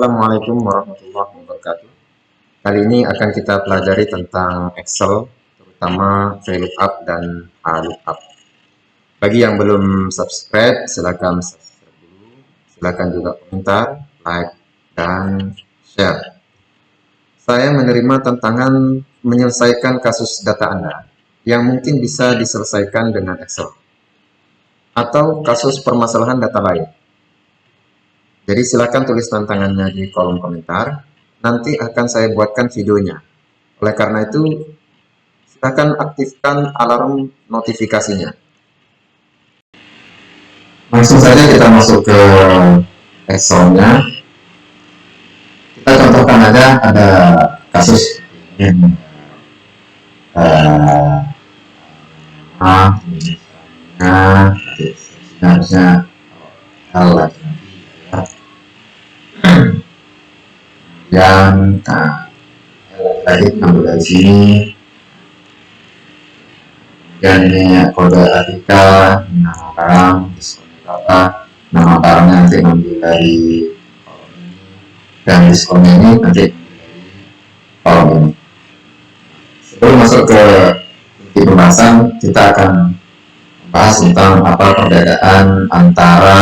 Assalamualaikum warahmatullahi wabarakatuh. Kali ini akan kita pelajari tentang Excel, terutama VLOOKUP dan HLOOKUP. Bagi yang belum subscribe, silakan subscribe dulu. Silakan juga komentar, like, dan share. Saya menerima tantangan menyelesaikan kasus data Anda yang mungkin bisa diselesaikan dengan Excel atau kasus permasalahan data lain. Jadi silakan tulis tantangannya di kolom komentar. Nanti akan saya buatkan videonya. Oleh karena itu, silakan aktifkan alarm notifikasinya. Langsung saja kita masuk ke Excel-nya. Kita contohkan aja ada kasus ini. Harusnya hal lagi. Dan tadi ambil dari sini, dan ini kode artikel, nama barang, diskon berapa, nama barangnya nanti ambil dari kolom ini, dan diskonnya ini nanti dari kolom ini. Sebelum masuk ke inti pembahasan, kita akan membahas tentang apa perbedaan antara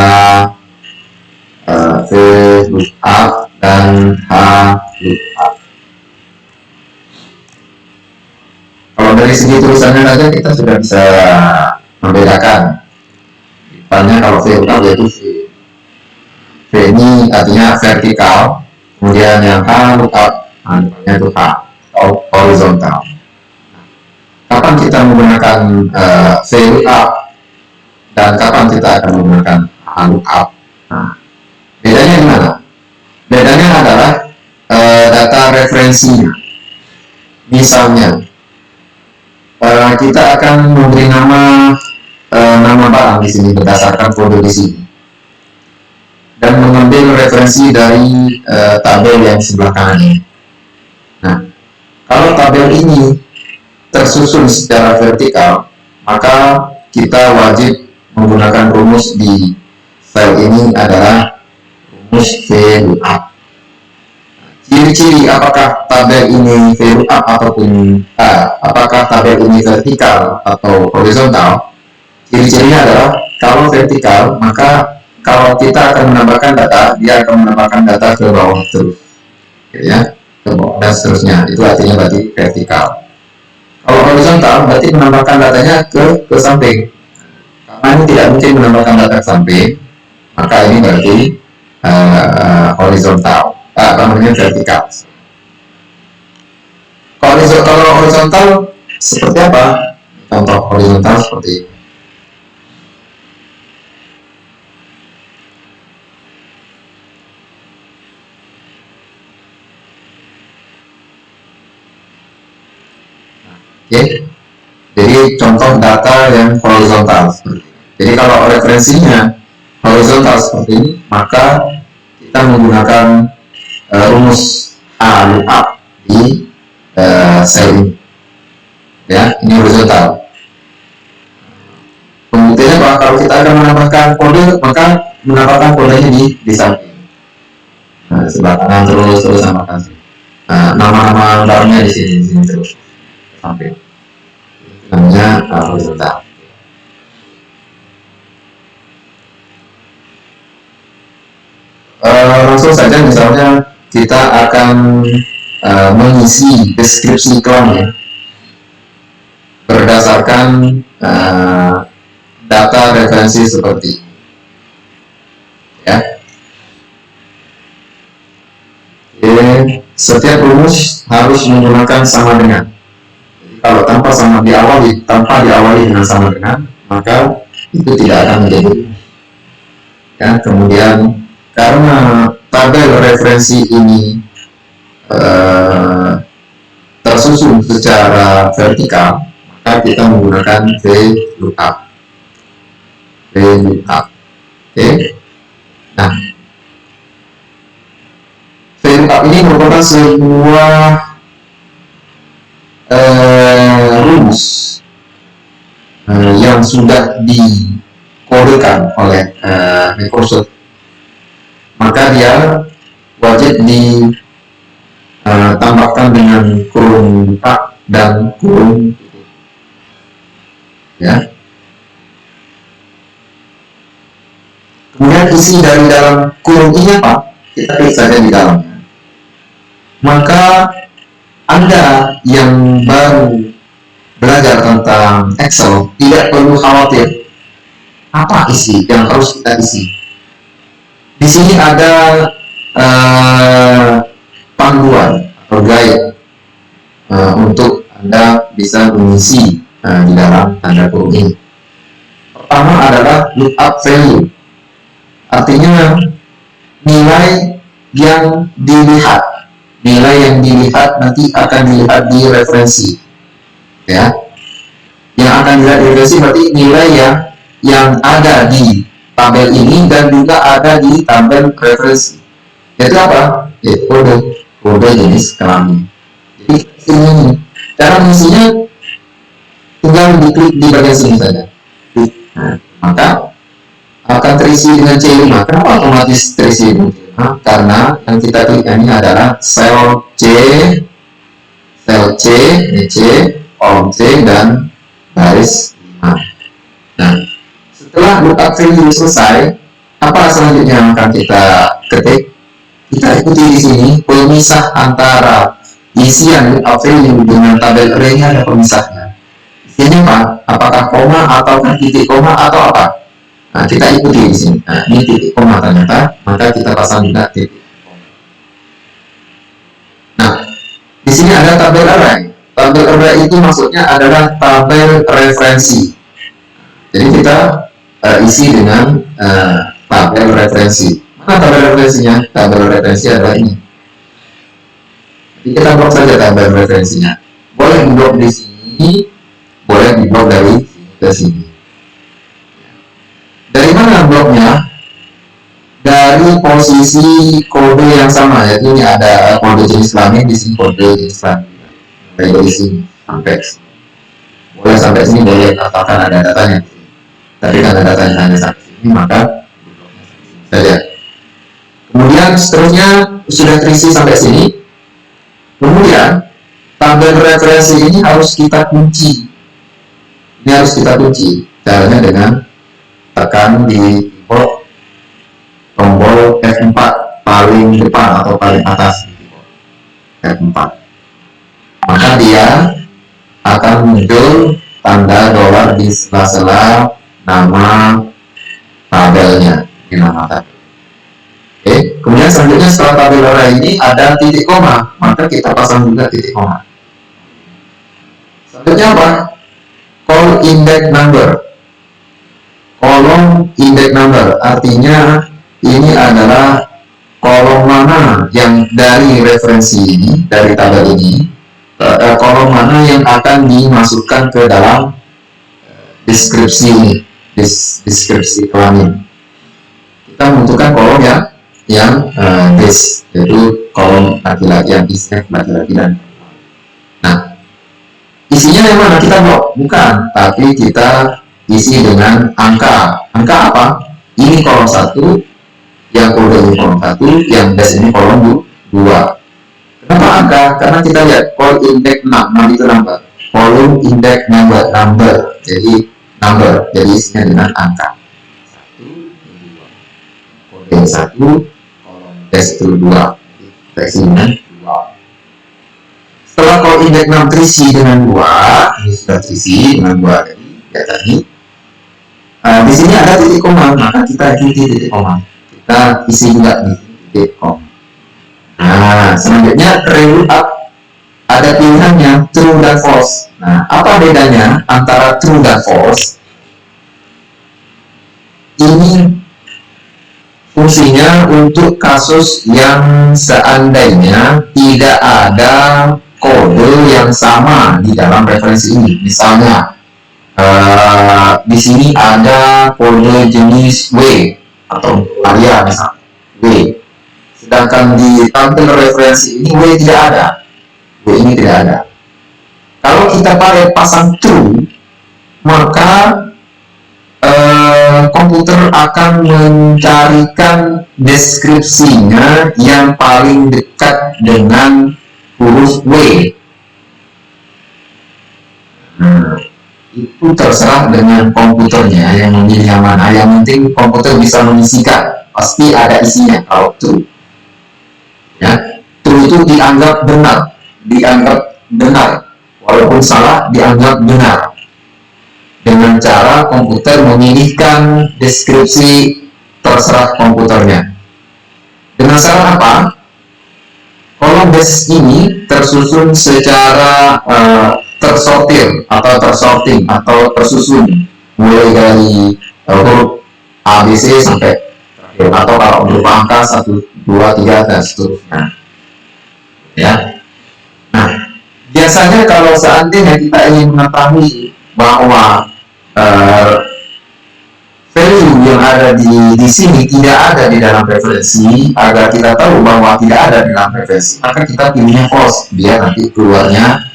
VLOOKUP dan HLOOKUP. Kalau dari segi tulisannya saja kita sudah bisa membedakan. Misalnya kalau VLOOKUP yaitu V ini artinya vertikal, kemudian yang HLOOKUP artinya itu H atau horizontal. Kapan kita menggunakan VLOOKUP dan kapan kita akan menggunakan HLOOKUP? Nah, bedanya di mana? Bedanya adalah data referensinya. Misalnya, kita akan memberi nama barang di sini berdasarkan kode di sini, dan mengambil referensi dari tabel yang sebelah kanan ini. Nah, kalau tabel ini tersusun secara vertikal, maka kita wajib menggunakan rumus di file ini adalah rumus VLOOKUP. Ciri-ciri apakah tabel ini VLOOKUP ataupun apakah tabel ini vertikal atau horizontal? Ciri-cirinya adalah kalau vertikal, maka kalau kita akan menambahkan data, dia akan menambahkan data ke bawah terus, ya, ke bawah dan seterusnya. Itu artinya berarti vertikal. Kalau horizontal berarti menambahkan datanya ke samping. Karena ini tidak mungkin menambahkan data ke samping, maka ini berarti horizontal, namanya vertikal. Kalau horizontal seperti apa? Contoh horizontal seperti ini. Oke, jadi contoh data yang horizontal. Jadi kalau referensinya horizontal seperti ini, maka kita menggunakan rumus HLOOKUP di sel ini. Ya, ini horizontal. Pembuktiannya bahwa kalau kita akan menambahkan kode, maka menambahkan kodenya di samping. Nah, sebelah kanan terus tambahkan. Nama-nama barangnya di sini terus samping. Namanya horizontal. Langsung saja, misalnya kita akan mengisi deskripsi iklan ya, berdasarkan data referensi seperti ini, ya. Setiap rumus harus menggunakan sama dengan. Jadi kalau tanpa diawali dengan sama dengan, maka itu tidak akan menjadi, ya. Kemudian karena tabel referensi ini tersusun secara vertikal, maka kita menggunakan VLOOKUP. Oke. Nah, VLOOKUP ini merupakan sebuah rumus yang sudah dikodekan oleh Microsoft. Maka dia wajib ditambahkan dengan kurung tak dan kurung tutup. Ya. Kemudian isi dari dalam kurung ini apa? Kita klik saja di dalamnya. Maka Anda yang baru belajar tentang Excel tidak perlu khawatir apa isi yang harus kita isi. Di sini ada panduan atau guide untuk Anda bisa mengisi di dalam tanda kurung ini. Pertama adalah lookup value, artinya nilai yang dilihat. Nilai yang dilihat nanti akan dilihat di referensi, ya. Yang akan dilihat di referensi berarti nilai yang ada di tabel ini dan juga ada di tabel referensi. Itu apa? Kode jenis kelamin. Jadi ini cara mengisinya tinggal diklik di bagian sini saja. Nah, maka akan terisi dengan C5. Kenapa otomatis terisi dengan C5? Karena yang kita klik ini adalah sel C, kolom C dan garis 5. Nah, setelah lookup value selesai, apa selanjutnya yang akan kita ketik? Kita ikuti di sini pemisah antara isian lookup value dengan tabel array-nya, ada pemisahnya. Ini apa? Apakah koma ataukah titik koma atau apa? Nah, kita ikuti di sini. Nah, ini titik koma ternyata, maka kita pasang juga titik koma. Nah, di sini ada tabel array. Tabel array itu maksudnya adalah tabel referensi. Jadi kita isi dengan tabel referensi. Mana tabel referensinya? Tabel referensi adalah ini. Jadi kita blok saja tabel referensinya. Boleh diblok di sini, boleh diblok dari sini ke sini. Dari mana bloknya? Dari posisi kode yang sama, yaitu ini ada kode jenis kelamin, di sini kode jenis kelamin. Baik dari sini sampai sini. Boleh sampai sini, boleh katakan ada datanya. Tapi karena datanya hanya sampai sini, maka bloknya sampai sini saja. Kemudian seterusnya sudah terisi sampai sini. Kemudian tabel referensi ini harus kita kunci. Ini harus kita kunci. Caranya dengan tekan di keyboard tombol F4 paling depan atau paling atas F4. Maka dia akan muncul tanda dolar di sela-sela nama tabelnya. Ini nama tabel. Oke, kemudian selanjutnya setelah tabel array ini ada titik koma, maka kita pasang juga titik koma. Selanjutnya apa? Call index number. Kolom index number artinya ini adalah kolom mana yang dari referensi ini, dari tabel ini, kolom mana yang akan dimasukkan ke dalam deskripsi ini, deskripsi kelamin. Kita membutuhkan kolom yang this, yaitu kolom laki-laki yang isinya laki-laki dan perempuan. Nah, isinya yang mana kita blok? Bukan, tapi kita isi dengan angka. Angka apa? Ini kolom 1, yang kode ini kolom 1, yang dash ini kolom 2. Kenapa angka? Karena kita lihat kolom index 6 itu number. Kolom index number. Jadi number, jadi isinya dengan angka. 1, 2. Kode 1, kolom dash itu 2. Kita isi dengan 2. Setelah kolom index 6 terisi dengan 2, ini sudah terisi dengan 2 tadi. Di sini ada titik koma, maka kita ikuti titik koma. Kita isi juga di titik koma. Nah, selanjutnya relookup ada pilihannya true dan false. Nah, apa bedanya antara true dan false? Ini fungsinya untuk kasus yang seandainya tidak ada kode yang sama di dalam referensi ini. Misalnya di sini ada kode jenis W atau area misalnya W, sedangkan di tabel referensi ini W tidak ada. W ini tidak ada. Kalau kita pakai pasang true, maka komputer akan mencarikan deskripsinya yang paling dekat dengan huruf W. Itu terserah dengan komputernya yang memilih yang mana. Yang penting komputer bisa mengisikan, pasti ada isinya kalau true. Ya, true itu dianggap benar, walaupun salah dianggap benar. Dengan cara komputer memilihkan deskripsi terserah komputernya. Dengan cara apa? Kolom des ini tersusun secara tersortir atau tersorting atau tersusun mulai dari huruf A, B, C sampai terakhir, atau kalau huruf angka 1, 2, 3 dan seterusnya. Ya. Nah, biasanya kalau seandainya kita ingin mengetahui bahwa value yang ada di sini tidak ada di dalam referensi, agar kita tahu bahwa tidak ada di dalam referensi, maka kita pilihnya false biar nanti keluarnya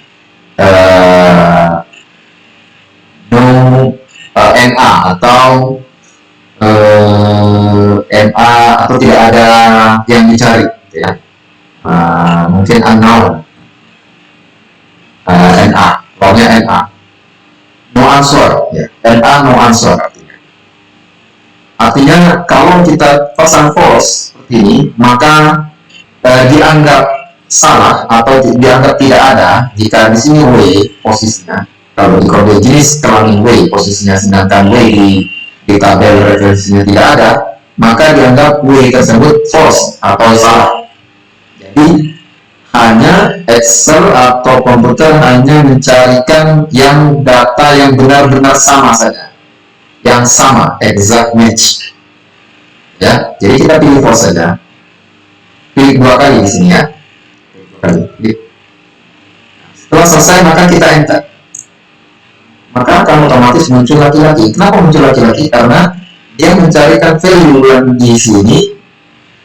no NA atau NA atau tidak ada yang dicari, ya. Mungkin unknown, NA, pokoknya NA, no answer, ya. NA no answer artinya kalau kita pasang false seperti ini, maka dianggap salah atau dianggap tidak ada jika di sini W posisinya. Kalau di kode jenis kelamin W posisinya, sedangkan W di tabel referensinya tidak ada, maka dianggap W tersebut false atau salah. Jadi hanya Excel atau komputer hanya mencarikan yang data yang benar-benar sama saja, yang sama, exact match. Ya, jadi kita pilih false saja. Pilih 2 kali di sini, ya. Setelah selesai maka kita enter. Maka akan otomatis muncul laki-laki. Kenapa muncul laki-laki? Karena dia mencarikan value yang di sini,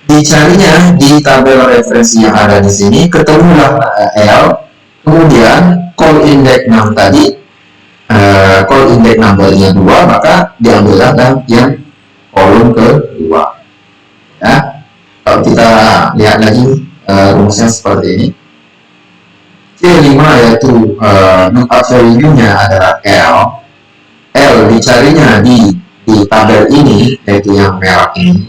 dicarinya di tabel referensi yang ada di sini, ketemulah L, kemudian call index 6 tadi, call index numbernya 2, maka diambillah yang kolom kedua. Ya, kalau kita lihat lagi rumusnya seperti ini. C5 yaitu lookup value-nya adalah L. L dicarinya di tabel ini, yaitu yang merah ini.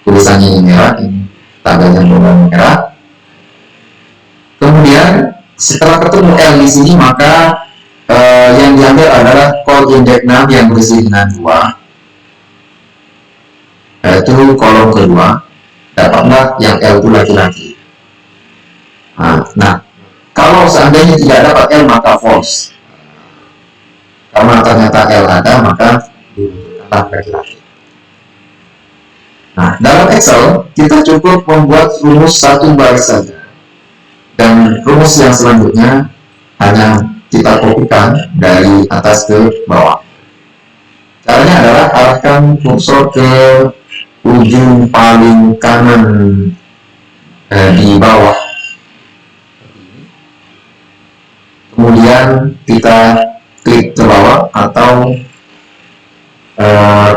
Tulisannya ini merah, ini tabel yang berwarna merah. Kemudian setelah ketemu L di sini, maka yang diambil adalah call index 6 yang berisi dengan 2, yaitu kolom kedua. Dapatlah yang L itu laki-laki. Nah, kalau seandainya tidak dapat L maka false. Karena ternyata L ada, maka dibutuhkanlah laki-laki. Nah, dalam Excel kita cukup membuat rumus 1 baris saja, dan rumus yang selanjutnya hanya kita kopikan dari atas ke bawah. Caranya adalah arahkan kursor ke ujung paling kanan di bawah. Kemudian kita klik ke bawah atau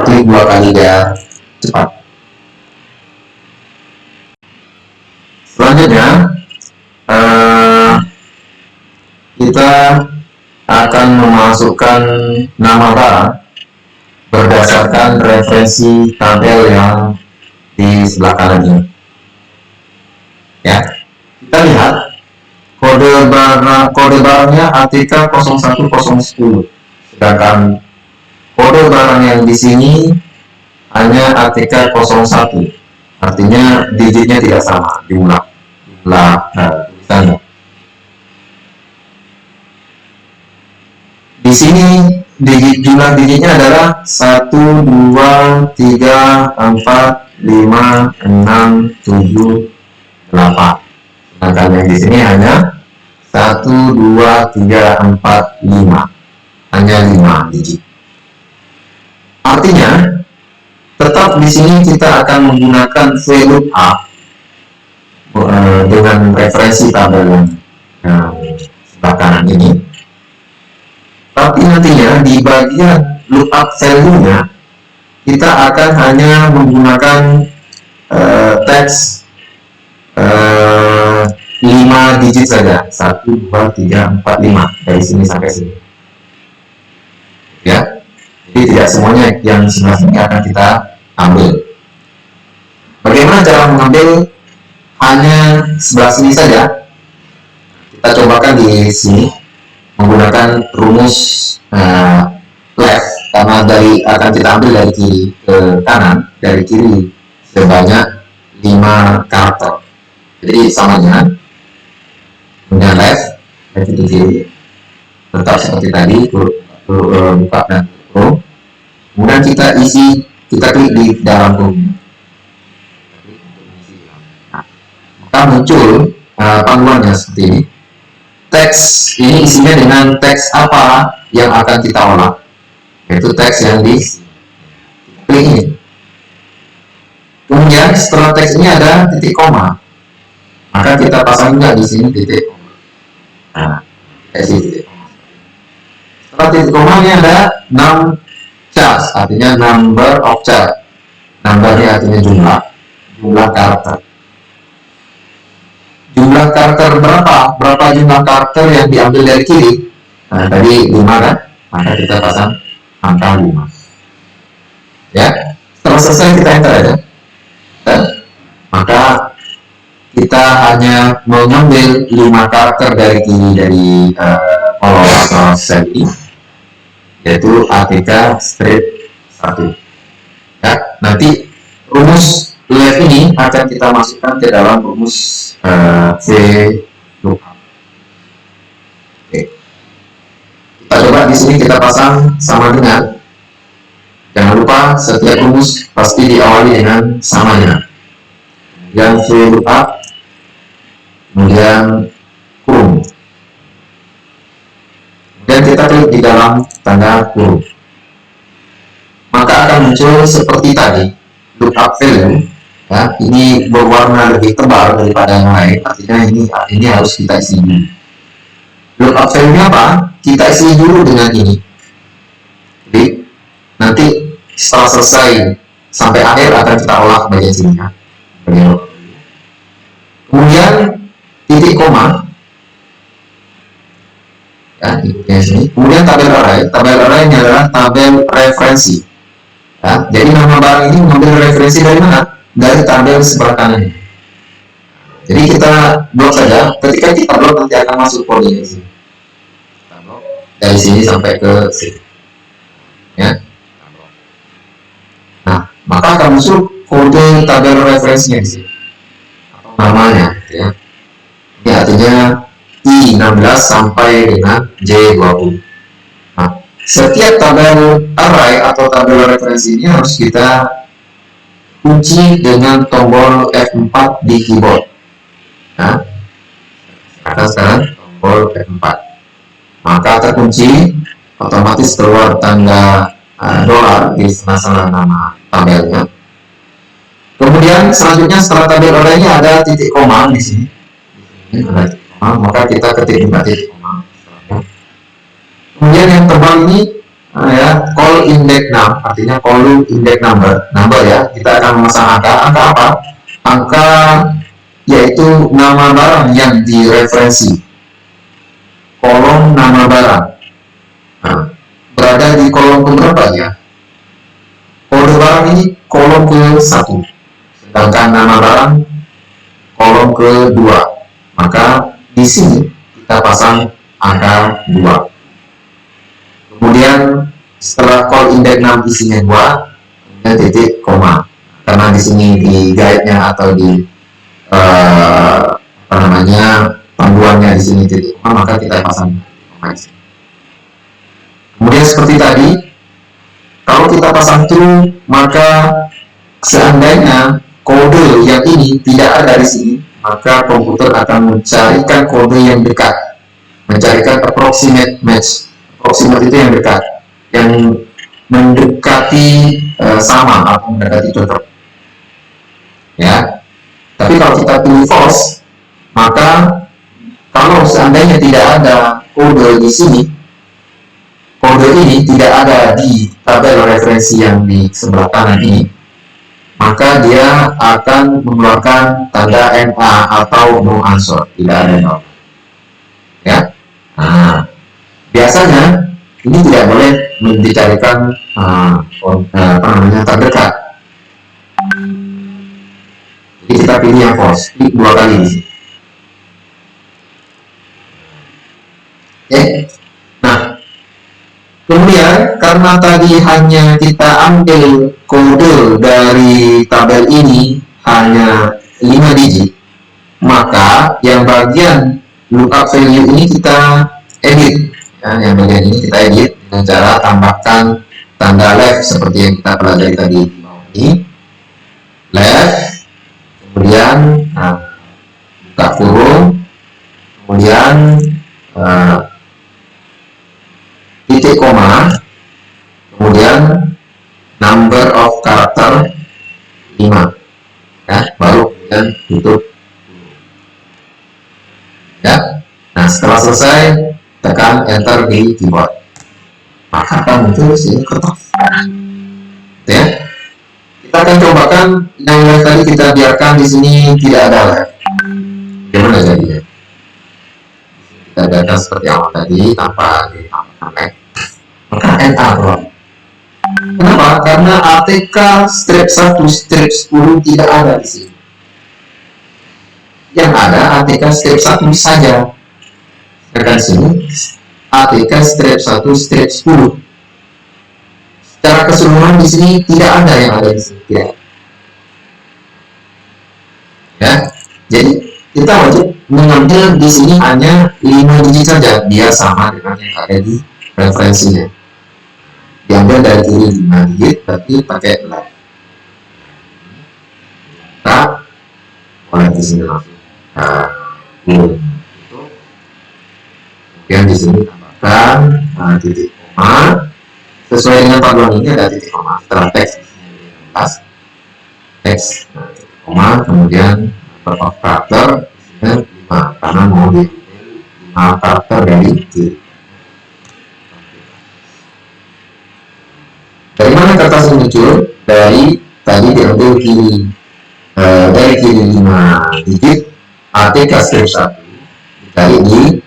klik 2 kali biar cepat. Selanjutnya kita akan memasukkan nama barang berdasarkan referensi tabel yang di sebelah kanan ini. Ya, kita lihat kode barangnya ATK 01010, sedangkan kode barang yang di sini hanya ATK 01, artinya digitnya tidak sama, diulang tulisannya. Di sini jumlah digitnya adalah 1, 2, 3, 4, 5, 6, 7, 8. Sedangkan yang di sini hanya 1, 2, 3, 4, 5. Hanya 5 digit. Artinya, tetap di sini kita akan menggunakan VLOOKUP dengan referensi tabel yang sebelah kanan ini. Tapi nantinya di bagian lookup value-nya, kita akan hanya menggunakan teks 5 digit saja, 1, 2, 3, 4, 5 dari sini sampai sini, ya. Jadi tidak semuanya yang sebelah sini akan kita ambil. Bagaimana cara mengambil hanya sebelah sini saja? Kita cobakan di sini menggunakan rumus left, karena akan kita ambil dari kiri ke kanan, dari kiri sebanyak 5 karakter. Jadi samanya punya left, left itu kiri, tetap seperti tadi, buka dan tutup. Kemudian kita isi, kita klik di dalam kurung. Nah, maka muncul panduannya seperti ini. Teks ini isinya dengan teks apa yang akan kita olah, yaitu teks yang di klik ini. Kemudian setelah teks ini ada titik koma, maka kita pasang juga di sini titik koma. Nah, titik koma. Setelah titik koma ini ada 6 charts, artinya number of chart. Numbernya artinya jumlah karakter. Jumlah karakter berapa jumlah karakter yang diambil dari kiri? Nah, tadi 5 kan? Maka kita pasang angka 5. Ya, setelah selesai kita enter aja. Dan maka kita hanya mengambil 5 karakter dari kiri dari kolom atau sel ini, yaitu ATK strip 1. Ya, nanti rumus left ini akan kita masukkan ke dalam rumus VLOOKUP. Oke. Kita coba di sini kita pasang sama dengan. Jangan lupa setiap rumus pasti diawali dengan sama dengan. Kemudian VLOOKUP, kemudian kurung. Dan kita klik di dalam tanda kurung. Maka akan muncul seperti tadi, lookup value. Ya, ini berwarna lebih tebal daripada yang lain, artinya ini harus kita isi dulu. Lookup value-nya apa? Kita isi dulu dengan ini. Jadi nanti setelah selesai sampai akhir akan kita olah bagian sini ya. Kemudian titik koma. Ya, di sini. Kemudian tabel array. Tabel array ini adalah tabel referensi. Ya, jadi nama barang ini mengambil referensi dari mana? Dari tabel sebelah kanan. Jadi kita blok saja. Ketika kita blok nanti akan masuk kode di sini. Kita blok dari sini sampai ke sini. Ya. Nah, maka akan masuk kode tabel referensinya di sini. Atau namanya, ya. Ini artinya I16 sampai dengan J20. Nah, setiap tabel array atau tabel referensi ini harus kita kunci dengan tombol F4 di keyboard. Nah, sekarang tombol F4. Maka terkunci, otomatis keluar tanda dolar di tengah-tengah nama tabelnya. Kemudian selanjutnya setelah tabel array-nya ada titik koma di sini. Ini ada titik koma, maka kita ketik juga titik koma. Kemudian yang tebal ini ya, call index num, artinya call index number ya. Kita akan memasang angka apa? Angka yaitu nama barang yang direferensi, kolom nama barang. Nah, berada di kolom keberapa ya? Kode barang ini kolom ke-1, sedangkan nama barang kolom ke-2. Maka di sini kita pasang angka 2. Kemudian setelah call index 6 isinya 2, kemudian titik koma. Karena di sini di guide-nya atau di panduannya di sini titik koma, maka kita pasang koma di sini. Kemudian seperti tadi, kalau kita pasang true, maka seandainya kode yang ini tidak ada di sini, maka komputer akan mencarikan kode yang dekat, mencarikan approximate match. Approximate itu yang dekat, yang mendekati sama atau mendekati cocok. Ya. Tapi kalau kita pilih false, maka kalau seandainya tidak ada kode di sini, kode ini tidak ada di tabel referensi yang di sebelah kanan ini, maka dia akan mengeluarkan tanda NA atau no answer, tidak ada nol. Ya, nah, biasanya ini tidak boleh dicarikan terdekat. Jadi kita pilih yang false, dua kali di sini. Oke, nah kemudian karena tadi hanya kita ambil kode dari tabel ini hanya 5 digit, maka yang bagian lookup value ini kita edit. Ya, yang bagian ini kita edit dengan cara tambahkan tanda left seperti yang kita pelajari tadi di bawah ini. Left, kemudian buka kurung, kemudian titik koma, kemudian number of character 5, ya, baru kemudian tutup. Ya, nah setelah selesai tekan enter di keyboard, maka akan muncul sini kertas. Ya, kita akan cobakan yang left tadi kita biarkan di sini tidak ada left. Gimana jadinya? Kita biarkan seperti awal tadi tanpa ditambahkan left. Maka NA bro. Kenapa? Karena ATK strip 1 strip 10 tidak ada di sini. Yang ada ATK strip 1 saja. Sedangkan sini ATK strip 1 strip 10. Secara keseluruhan di sini tidak ada yang ada di sini. Ya. Ya. Jadi kita wajib mengambil di sini hanya 5 digit saja biar sama dengan yang ada di referensinya. Diambil dari kiri 5 digit, tapi pakai left. Kita mulai di sini langsung. Kemudian di sini tambahkan titik koma. Sesuai dengan tabel ini ada titik koma. Setelah teks teks titik koma, kemudian number of character di sini 5 karena mau diambil 5 karakter dari kiri. Dari mana kertas muncul? Dari tadi diambil kiri, dari kiri 5 digit ATK strip 1 dicari di sini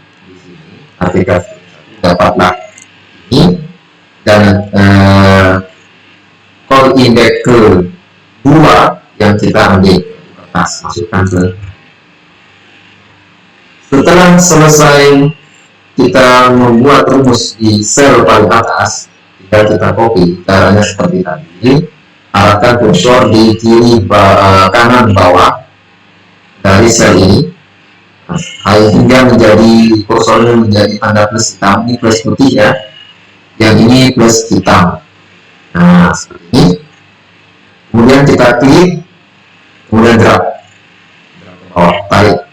ATK strip 1 dapatlah ini, dan call index ke 2 yang kita ambil kertas masukkan ke. Setelah selesai kita membuat rumus di sel paling atas, kita copy caranya seperti tadi, arahkan kursor di kiri kanan bawah dari sel ini hingga menjadi kursornya menjadi tanda plus hitam. Ini plus putih ya, yang ini plus hitam. Nah seperti ini, kemudian kita klik, kemudian drag ke bawah, tarik,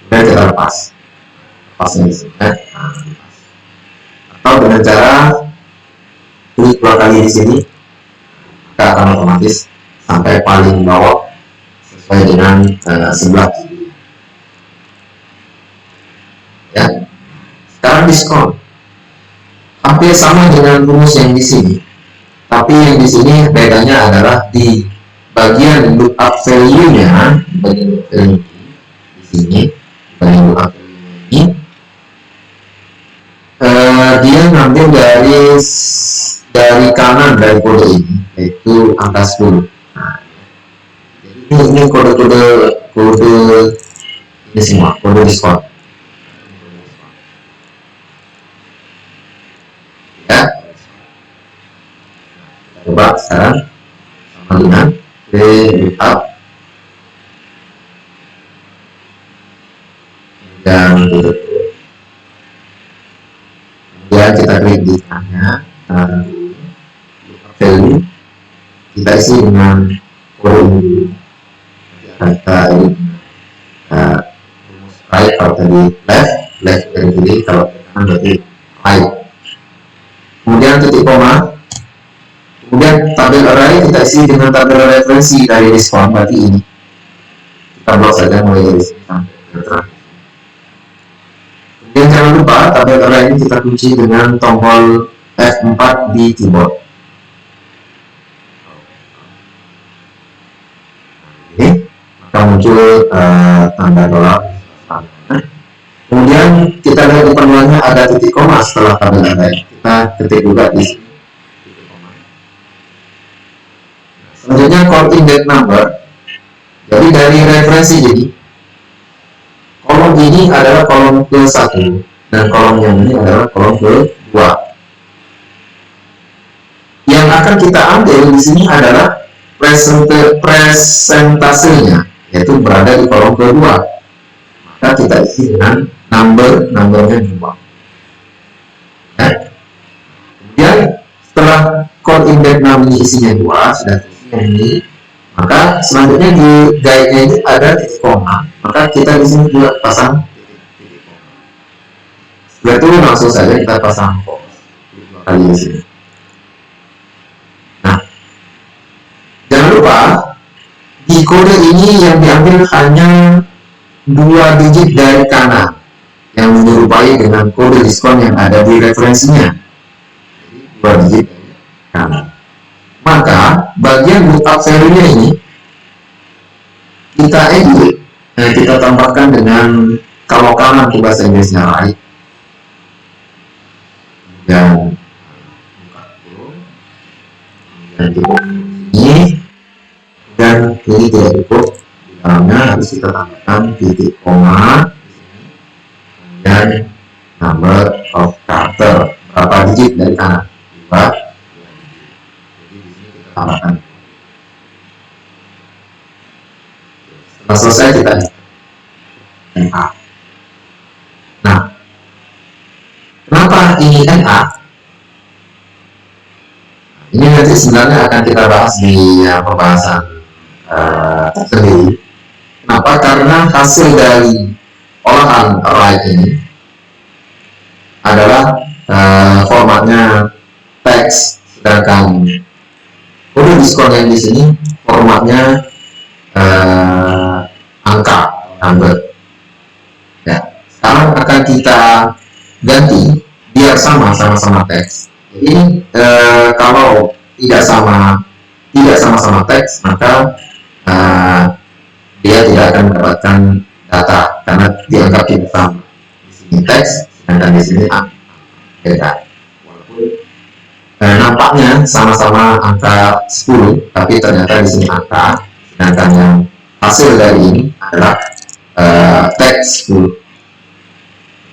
kemudian kita lepasnya di sini. Nah, atau dengan cara klik 2 kali di sini, maka akan otomatis sampai paling bawah sesuai dengan sebelah kiri. Ya, sekarang diskon hampir sama dengan rumus yang di sini, tapi yang di sini bedanya adalah di bagian lookup value-nya, di sini bagian lookup value ini dia ngambil dari kanan dari kode ini, yaitu angka 10. Nah, jadi ini kode ini semua kode diskon. Ya, kita coba sekarang sama dengan lookup dan kemudian kita klik di tengahnya, value kita isi dengan kode ini. Kita ini rumus right kalau tadi left dari kiri, kalau kanan berarti right. Kemudian titik koma, kemudian tabel array kita isi dengan tabel referensi dari diskon, berarti ini kita blok saja mulai dari sini sampai ke terakhir. Kemudian cara jangan lupa tabel array ini kita kunci dengan tombol F4 di keyboard. Oke, maka muncul tanda dolar. Kemudian kita lihat di panelannya ada titik koma setelah tabel array. Kita ketik juga di sini. Selanjutnya call index number. Jadi dari referensi jadi kolom ini adalah kolom ke-1 dan kolom yang ini adalah kolom ke-2. Yang akan kita ambil di sini adalah presentasenya, yaitu berada di kolom ke-2. Maka kita isi dengan numbernya 2. Ya. Kemudian setelah call index 6 ini isinya 2, sudah ini, maka selanjutnya di guide-nya ini ada titik koma, maka kita di sini juga pasang titik koma. Setelah itu langsung saja kita pasang pause 2 kali di sini. Nah, jangan lupa di kode ini yang diambil hanya 2 digit dari kanan yang menyerupai dengan kode diskon yang ada di referensinya. Jadi 2 digit dari kanan. Maka bagian lookup value-nya ini kita edit, kita tambahkan dengan kalau kanan itu bahasa Inggrisnya right, dan ini dan ini tidak cukup, di dalamnya harus kita tambahkan titik koma dan number of character, berapa digit dari kanan, 2. Tambahkan. Setelah selesai kita NA. Nah, kenapa ini NA? Ini nanti sebenarnya akan kita bahas di pembahasan tersendiri. Kenapa? Karena hasil dari olahan array ini adalah formatnya teks, sedangkan kode diskon yang di sini formatnya angka, number. Ya, sekarang akan kita ganti biar sama-sama teks. Jadi kalau tidak sama-sama teks, maka dia tidak akan mendapatkan data karena dianggap tidak sama. Di sini teks, sedangkan di sini beda. Nampaknya sama-sama angka 10, tapi ternyata di sini angka, sedangkan yang hasil dari ini adalah teks 10.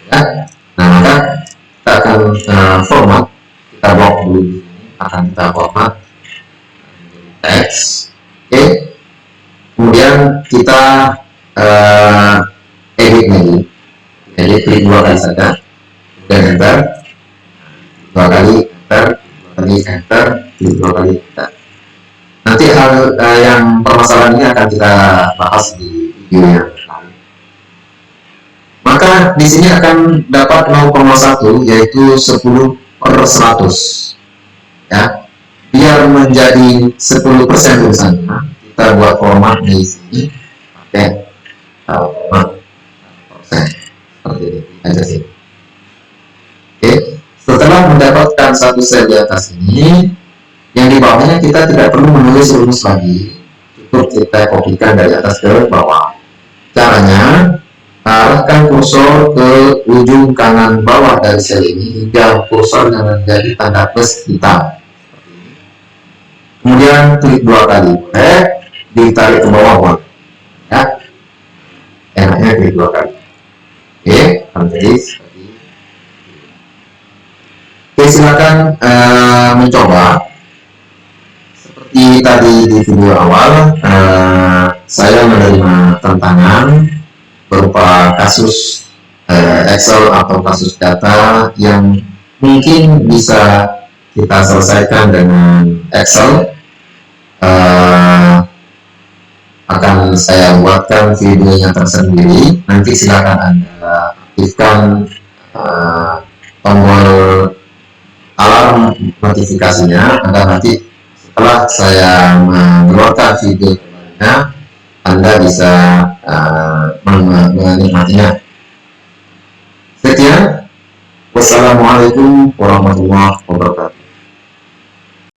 Ya. Nah, maka kita akan format, kita block dulu di sini, akan kita format teks. Oke. Kemudian kita edit lagi, edit klik 2 kali saja, dan enter, 2 kali enter, kali enter, 2 kali enter. Nanti hal yang permasalahan ini akan kita bahas di video yang lain. Maka di sini akan dapat 0,1 yaitu 10/100. Ya, biar menjadi 10% tulisannya, kita buat format di sini pakai format persen seperti ini aja sih. Oke. Setelah mendapatkan satu sel di atas ini, yang di bawahnya kita tidak perlu menulis rumus lagi, cukup kita kopikan dari atas ke bawah. Caranya, arahkan kursor ke ujung kanan bawah dari sel ini hingga kursornya menjadi tanda plus hitam. Kemudian klik 2 kali, boleh, ditarik ke bawah boleh. Ya, enaknya klik 2 kali. Oke, menjadi seperti ini. Oke, silakan mencoba. Seperti tadi di video awal, saya menerima tantangan berupa kasus Excel atau kasus data yang mungkin bisa kita selesaikan dengan Excel. Akan saya buatkan videonya tersendiri. Nanti silakan Anda aktifkan tombol alarm notifikasinya agar nanti setelah saya mengeluarkan video terbarunya Anda bisa menikmatinya. Sekian warahmatullahi wabarakatuh.